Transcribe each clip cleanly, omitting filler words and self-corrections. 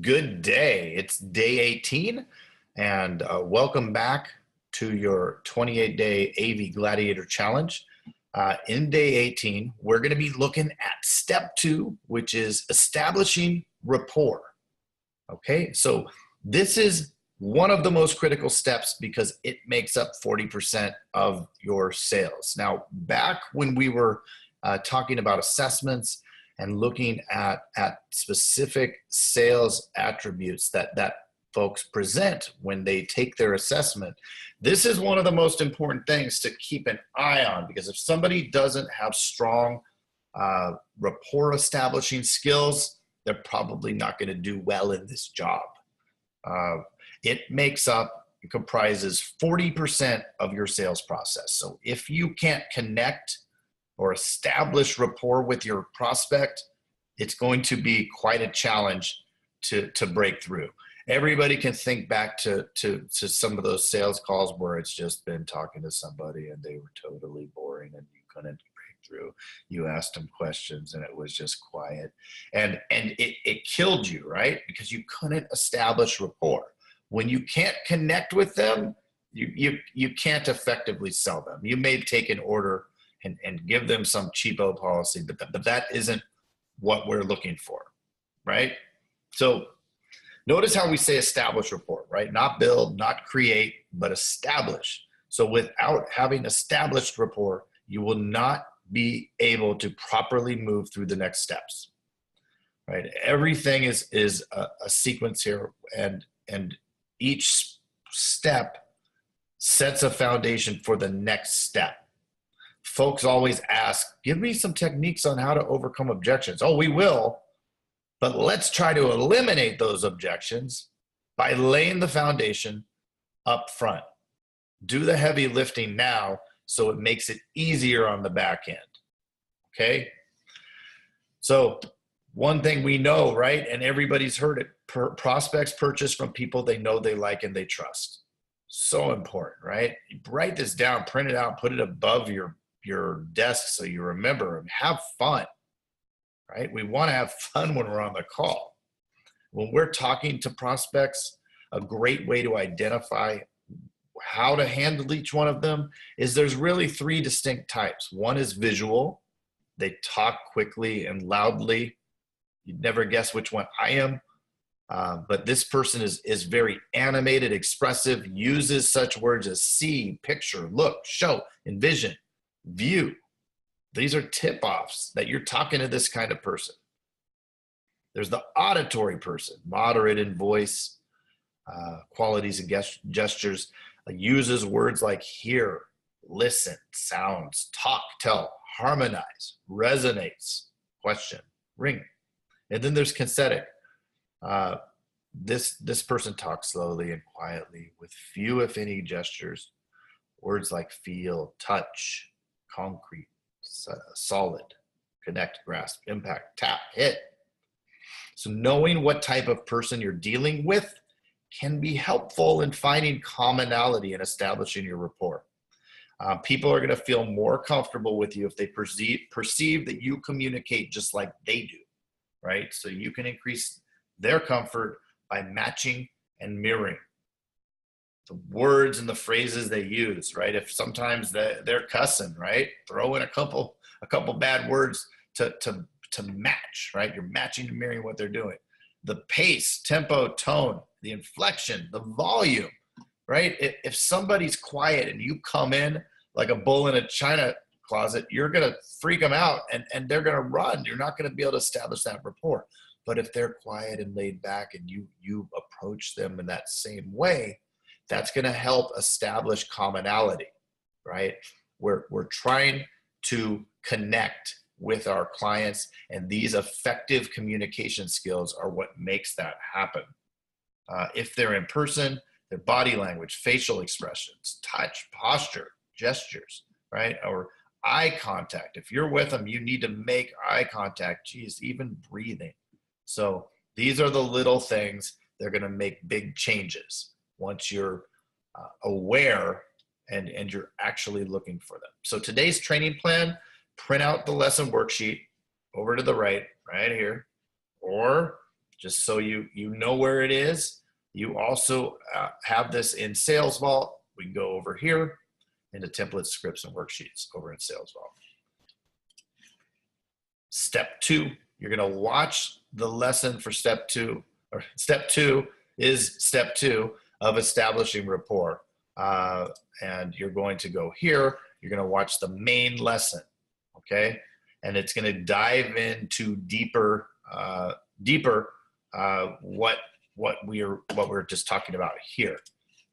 Good day. It's day 18, and welcome back to your 28-day AV Gladiator Challenge. In day 18, we're going to be looking at step 2, which is establishing rapport. Okay, so this is one of the most critical steps because it makes up 40% of your sales. Now, back when we were talking about assessments and looking at specific sales attributes that folks present when they take their assessment, this is one of the most important things to keep an eye on, because if somebody doesn't have strong rapport establishing skills, they're probably not going to do well in this job. It comprises 40% of your sales process. So if you can't connect or establish rapport with your prospect, it's going to be quite a challenge to break through. Everybody can think back to some of those sales calls where it's just been talking to somebody and they were totally boring and you couldn't break through. You asked them questions and it was just quiet. And it killed you, right? Because you couldn't establish rapport. When you can't connect with them, you can't effectively sell them. You may take an order and give them some cheapo policy, but that isn't what we're looking for, right? So notice how we say establish rapport, right? Not build, not create, but establish. So without having established rapport, you will not be able to properly move through the next steps, right? Everything is a sequence here, and each step sets a foundation for the next step. Folks always ask, give me some techniques on how to overcome objections. Oh, we will, but let's try to eliminate those objections by laying the foundation up front. Do the heavy lifting now so it makes it easier on the back end, okay? So one thing we know, right, and everybody's heard it, prospects purchase from people they know, they like, and they trust. So important, right? Write this down, print it out, put it above your desk so you remember, and have fun, right? We want to have fun when we're on the call. When we're talking to prospects, a great way to identify how to handle each one of them is there's really 3 distinct types. One is visual. They talk quickly and loudly. You'd never guess which one I am. But this person is very animated, expressive, uses such words as see, picture, look, show, envision, view. These are tip-offs that you're talking to this kind of person. There's the auditory person, moderate in voice, qualities and gestures, uses words like hear, listen, sounds, talk, tell, harmonize, resonates, question, ring. And then there's kinesthetic. This person talks slowly and quietly with few, if any, gestures. Words like feel, touch, concrete, solid, connect, grasp, impact, tap, hit. So knowing what type of person you're dealing with can be helpful in finding commonality and establishing your rapport. People are going to feel more comfortable with you if they perceive that you communicate just like they do, right? So you can increase their comfort by matching and mirroring the words and the phrases they use, right? If sometimes they're cussing, right? Throw in a couple bad words to match, right? You're matching and mirroring what they're doing. The pace, tempo, tone, the inflection, the volume, right? If somebody's quiet and you come in like a bull in a china closet, you're going to freak them out and they're going to run. You're not going to be able to establish that rapport. But if they're quiet and laid back and you approach them in that same way, that's going to help establish commonality, right? We're trying to connect with our clients, and these effective communication skills are what makes that happen. If they're in person, their body language, facial expressions, touch, posture, gestures, right? Or eye contact. If you're with them, you need to make eye contact. Geez, even breathing. So these are the little things that are going to make big changes once you're aware and you're actually looking for them. So today's training plan, print out the lesson worksheet, over to the right here, or just so you know where it is, you also have this in Sales Vault. We can go over here into templates, scripts, and worksheets over in Sales Vault. Step 2, you're going to watch the lesson for step 2, or step 2 is step 2 of establishing rapport. And you're going to go here, you're going to watch the main lesson, okay? And it's going to dive into deeper what we're just talking about here.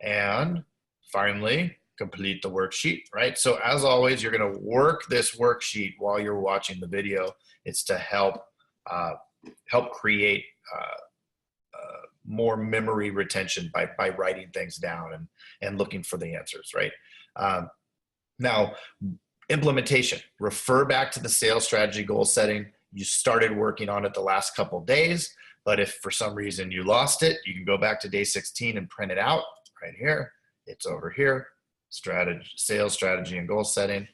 And finally, complete the worksheet, right? So as always, you're going to work this worksheet while you're watching the video. It's to help create more memory retention by writing things down and looking for the answers, right? Now, implementation, refer back to the sales strategy goal setting. You started working on it the last couple of days, but if for some reason you lost it, you can go back to day 16 and print it out right here. It's over here, sales strategy and goal setting.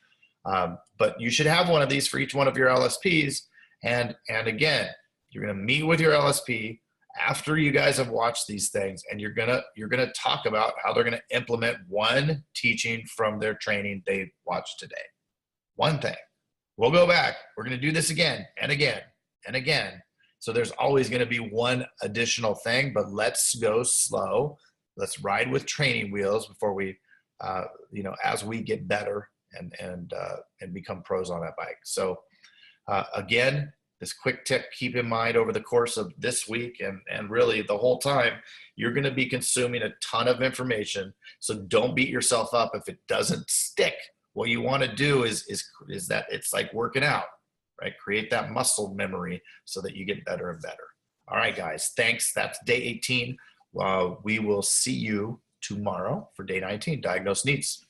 But you should have one of these for each one of your LSPs. And again, you're gonna meet with your LSP after you guys have watched these things, and you're gonna talk about how they're gonna implement one teaching from their training they watched today. One thing. We'll go back. We're gonna do this again and again and again. So there's always gonna be one additional thing, but let's go slow. Let's ride with training wheels before we, as we get better and become pros on that bike. So again, this quick tip, keep in mind over the course of this week and really the whole time, you're going to be consuming a ton of information. So don't beat yourself up if it doesn't stick. What you want to do is that it's like working out, right? Create that muscle memory so that you get better and better. All right, guys, thanks. That's day 18. We will see you tomorrow for day 19, Diagnose Needs.